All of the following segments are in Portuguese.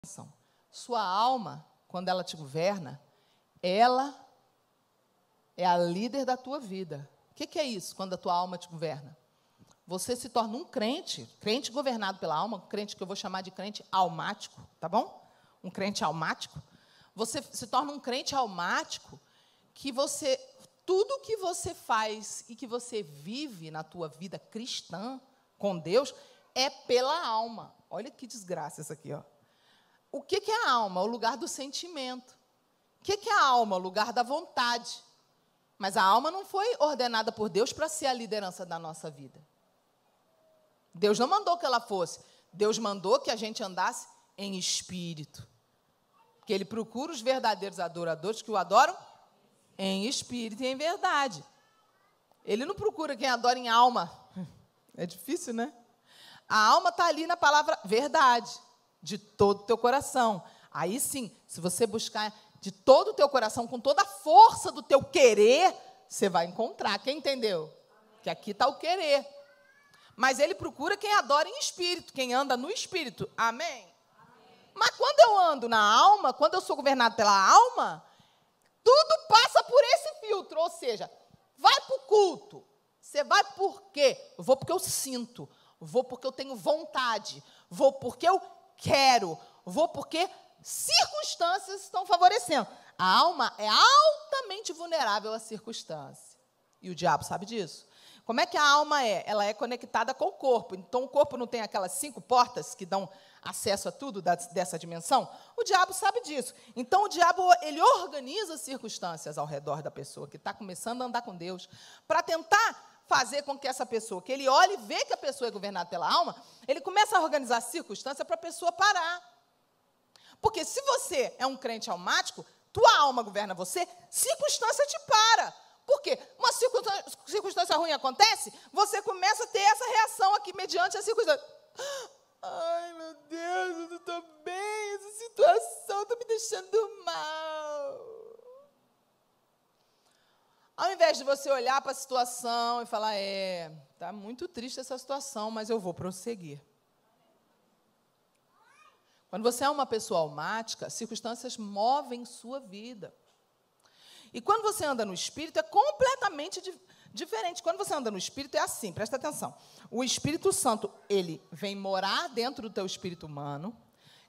atenção. Sua alma, quando ela te governa, ela é a líder da tua vida. O que é isso, quando a tua alma te governa? Você se torna um crente governado pela alma, um crente que eu vou chamar de crente almático, tá bom? Um crente almático. Você se torna um crente almático que tudo que você faz e que você vive na tua vida cristã com Deus é pela alma. Olha que desgraça isso aqui, ó. O que é a alma? O lugar do sentimento. O que é a alma? O lugar da vontade. Mas a alma não foi ordenada por Deus para ser a liderança da nossa vida. Deus não mandou que ela fosse. Deus mandou que a gente andasse em espírito. Que Ele procura os verdadeiros adoradores que o adoram em espírito e em verdade. Ele não procura quem adora em alma. É difícil, né? A alma está ali na palavra verdade, de todo o teu coração. Aí sim, se você buscar de todo o teu coração, com toda a força do teu querer, você vai encontrar. Quem entendeu? Que aqui está o querer. Mas Ele procura quem adora em espírito, quem anda no espírito. Amém? Mas quando eu ando na alma, quando eu sou governado pela alma, tudo passa por esse filtro. Ou seja, vai para o culto. Você vai por quê? Eu vou porque eu sinto. Vou porque eu tenho vontade. Vou porque eu quero. Vou porque circunstâncias estão favorecendo. A alma é altamente vulnerável à circunstância. E o diabo sabe disso. Como é que a alma é? Ela é conectada com o corpo. Então, o corpo não tem aquelas 5 portas que dão acesso a tudo dessa dimensão? O diabo sabe disso. Então, o diabo, ele organiza circunstâncias ao redor da pessoa que está começando a andar com Deus, para tentar fazer com que essa pessoa, que ele olhe e vê que a pessoa é governada pela alma, ele começa a organizar circunstâncias para a pessoa parar. Porque se você é um crente almático, tua alma governa você, circunstância te para. Por quê? Uma circunstância ruim acontece, você começa a ter essa reação aqui mediante a circunstância. Ai, meu Deus, eu não estou bem, essa situação está me deixando mal. Ao invés de você olhar para a situação e falar, está muito triste essa situação, mas eu vou prosseguir. Quando você é uma pessoa almática, circunstâncias movem sua vida. E quando você anda no Espírito, é completamente diferente. Quando você anda no Espírito, é assim, presta atenção. O Espírito Santo, ele vem morar dentro do teu espírito humano.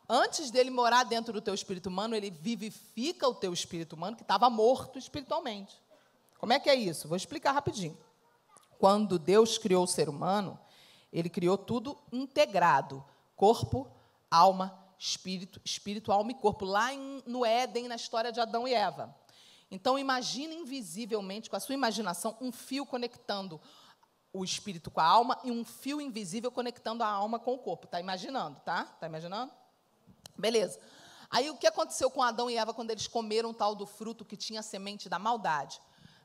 Antes dele morar dentro do teu espírito humano, ele vivifica o teu espírito humano, que estava morto espiritualmente. Como é que é isso? Vou explicar rapidinho. Quando Deus criou o ser humano, Ele criou tudo integrado. Corpo, alma, espírito, alma e corpo. Lá no Éden, na história de Adão e Eva. Então, imagine invisivelmente, com a sua imaginação, um fio conectando o espírito com a alma e um fio invisível conectando a alma com o corpo. Está imaginando, tá? Está imaginando? Beleza. Aí, o que aconteceu com Adão e Eva quando eles comeram o tal do fruto que tinha a semente da maldade?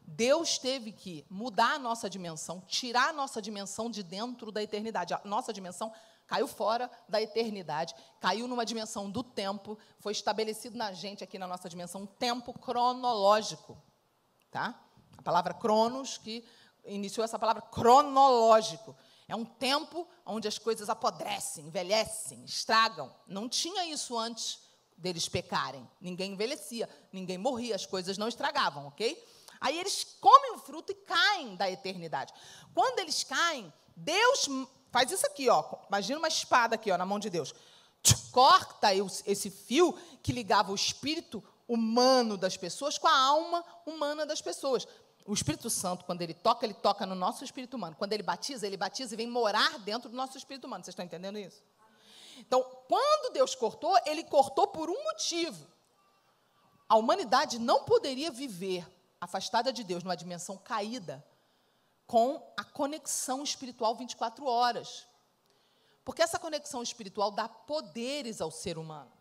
Deus teve que mudar a nossa dimensão, tirar a nossa dimensão de dentro da eternidade. A nossa dimensão caiu fora da eternidade, caiu numa dimensão do tempo, foi estabelecido na gente, aqui na nossa dimensão, um tempo cronológico. Tá? A palavra cronos, que iniciou essa palavra cronológico. É um tempo onde as coisas apodrecem, envelhecem, estragam. Não tinha isso antes deles pecarem. Ninguém envelhecia, ninguém morria, as coisas não estragavam, ok? Aí eles comem o fruto e caem da eternidade. Quando eles caem, Deus faz isso aqui, ó. Imagina uma espada aqui, ó, na mão de Deus. Corta esse fio que ligava o espírito humano das pessoas com a alma humana das pessoas. O Espírito Santo, quando ele toca no nosso espírito humano. Quando ele batiza e vem morar dentro do nosso espírito humano. Vocês estão entendendo isso? Então, quando Deus cortou, ele cortou por um motivo. A humanidade não poderia viver afastada de Deus, numa dimensão caída, com a conexão espiritual 24 horas. Porque essa conexão espiritual dá poderes ao ser humano.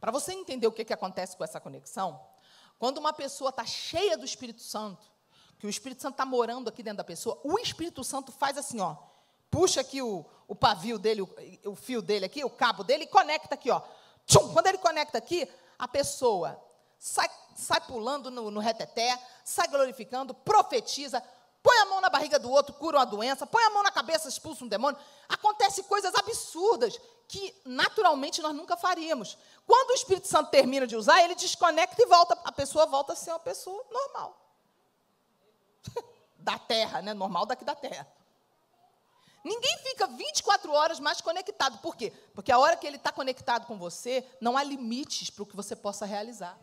Para você entender o que acontece com essa conexão, quando uma pessoa está cheia do Espírito Santo, que o Espírito Santo está morando aqui dentro da pessoa, o Espírito Santo faz assim, ó, puxa aqui o pavio dele, o fio dele aqui, o cabo dele, e conecta aqui, ó. Tchum! Quando ele conecta aqui, a pessoa sai pulando no reteté, sai glorificando, profetiza, põe a mão na barriga do outro, cura uma doença, põe a mão na cabeça, expulsa um demônio. Acontecem coisas absurdas que, naturalmente, nós nunca faríamos. Quando o Espírito Santo termina de usar, ele desconecta e volta, a pessoa volta a ser uma pessoa normal. Da terra, né? Normal daqui da terra. Ninguém fica 24 horas mais conectado. Por quê? Porque a hora que ele está conectado com você, não há limites para o que você possa realizar.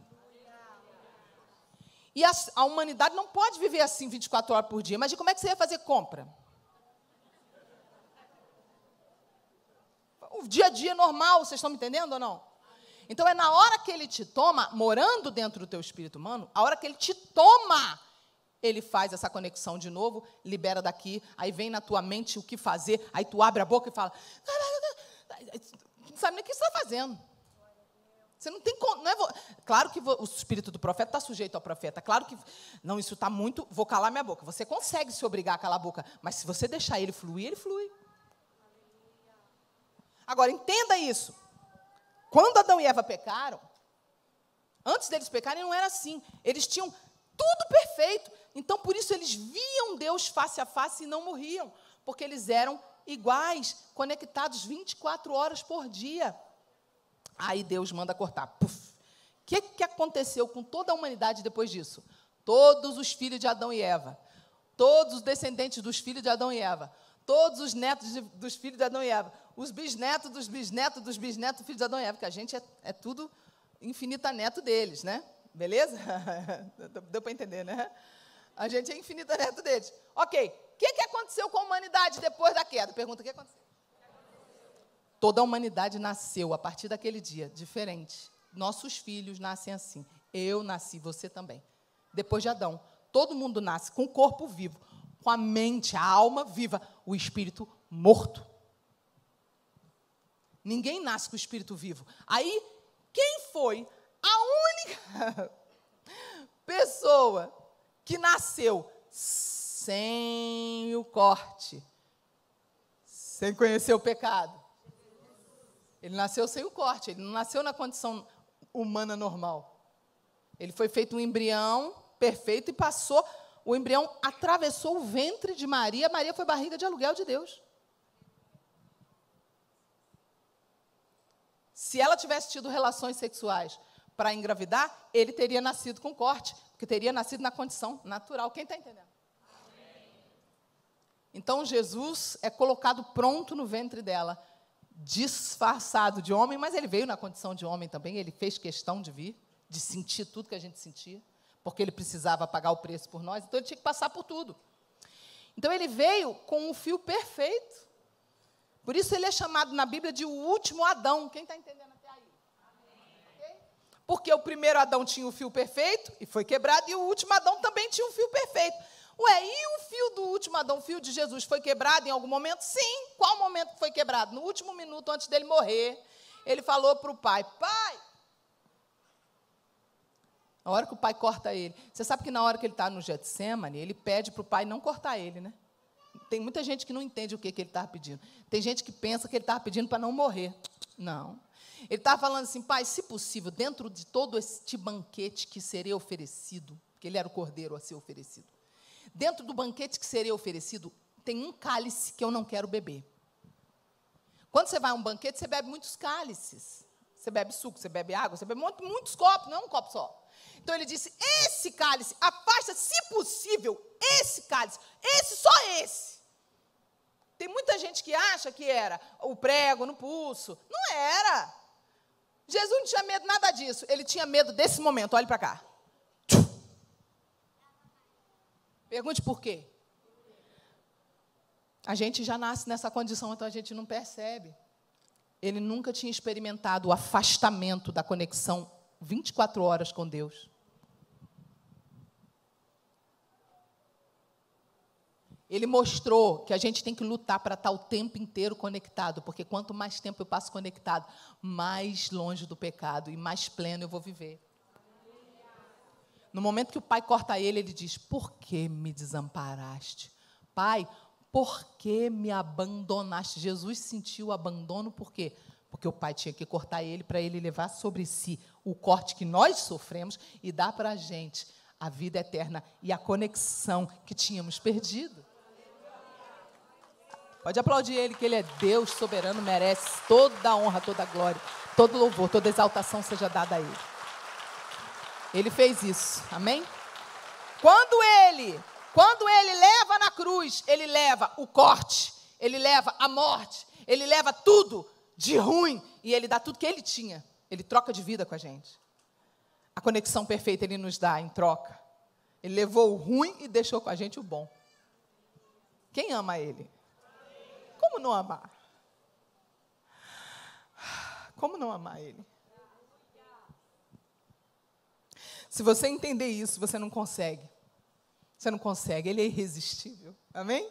E a humanidade não pode viver assim 24 horas por dia. Imagina como é que você ia fazer compra. O dia a dia é normal, vocês estão me entendendo ou não? Então, é na hora que ele te toma, morando dentro do teu espírito humano, a hora que ele te toma, ele faz essa conexão de novo, libera daqui, aí vem na tua mente o que fazer, aí tu abre a boca e fala, não sabe nem o que você está fazendo. Você não tem como. Claro que o espírito do profeta está sujeito ao profeta. Claro que. Não, isso está muito. Vou calar minha boca. Você consegue se obrigar a calar a boca. Mas se você deixar ele fluir, ele flui. Agora, entenda isso. Quando Adão e Eva pecaram, antes deles pecarem, não era assim. Eles tinham tudo perfeito. Então, por isso, eles viam Deus face a face e não morriam. Porque eles eram iguais, conectados 24 horas por dia. Aí Deus manda cortar. Puf. O que aconteceu com toda a humanidade depois disso? Todos os filhos de Adão e Eva, todos os descendentes dos filhos de Adão e Eva, todos os netos dos filhos de Adão e Eva, os bisnetos dos bisnetos dos bisnetos dos filhos de Adão e Eva, que a gente é tudo infinita neto deles, né? Beleza? Deu para entender, né? A gente é infinita neto deles. Ok. O que aconteceu com a humanidade depois da queda? Pergunta, o que aconteceu? Toda a humanidade nasceu, a partir daquele dia, diferente. Nossos filhos nascem assim. Eu nasci, você também. Depois de Adão, todo mundo nasce com o corpo vivo, com a mente, a alma viva, o espírito morto. Ninguém nasce com o espírito vivo. Aí, quem foi a única pessoa que nasceu sem o corte, sem conhecer o pecado? Ele nasceu sem o corte, ele não nasceu na condição humana normal. Ele foi feito um embrião perfeito e passou, o embrião atravessou o ventre de Maria, Maria foi barriga de aluguel de Deus. Se ela tivesse tido relações sexuais para engravidar, ele teria nascido com corte, porque teria nascido na condição natural. Quem está entendendo? Então, Jesus é colocado pronto no ventre dela, disfarçado de homem, mas ele veio na condição de homem também, ele fez questão de vir, de sentir tudo que a gente sentia, porque ele precisava pagar o preço por nós, então ele tinha que passar por tudo. Então ele veio com um fio perfeito, por isso ele é chamado na Bíblia de o último Adão. Quem está entendendo até aí? Okay? Porque o primeiro Adão tinha o fio perfeito e foi quebrado, e o último Adão também tinha um fio perfeito. Ué, e o fio do último Adão, o fio de Jesus, foi quebrado em algum momento? Sim. Qual momento que foi quebrado? No último minuto, antes dele morrer, ele falou para o pai, pai, a hora que o pai corta ele, você sabe que na hora que ele está no Getsemane, ele pede para o pai não cortar ele, né? Tem muita gente que não entende o que ele estava pedindo. Tem gente que pensa que ele estava pedindo para não morrer. Não. Ele estava falando assim, pai, se possível, dentro de todo este banquete que seria oferecido, porque ele era o cordeiro a ser oferecido, dentro do banquete que seria oferecido, tem um cálice que eu não quero beber. Quando você vai a um banquete, você bebe muitos cálices. Você bebe suco, você bebe água, você bebe muitos copos, não é um copo só. Então, ele disse, esse cálice, afasta, se possível, esse cálice, só esse. Tem muita gente que acha que era o prego no pulso. Não era. Jesus não tinha medo nada disso. Ele tinha medo desse momento. Olhe para cá. Pergunte por quê. A gente já nasce nessa condição, então a gente não percebe. Ele nunca tinha experimentado o afastamento da conexão 24 horas com Deus. Ele mostrou que a gente tem que lutar para estar o tempo inteiro conectado, porque quanto mais tempo eu passo conectado, mais longe do pecado e mais pleno eu vou viver. No momento que o pai corta ele, ele diz, por que me desamparaste? Pai, por que me abandonaste? Jesus sentiu o abandono, por quê? Porque o pai tinha que cortar ele para ele levar sobre si o corte que nós sofremos e dar para a gente a vida eterna e a conexão que tínhamos perdido. Pode aplaudir Ele, que Ele é Deus soberano, merece toda a honra, toda a glória, todo louvor, toda exaltação seja dada a Ele. Ele fez isso, amém? Quando Ele leva na cruz, Ele leva o corte, Ele leva a morte, Ele leva tudo de ruim e Ele dá tudo que Ele tinha. Ele troca de vida com a gente. A conexão perfeita Ele nos dá em troca. Ele levou o ruim e deixou com a gente o bom. Quem ama Ele? Como não amar? Como não amar Ele? Se você entender isso, você não consegue. Você não consegue. Ele é irresistível. Amém?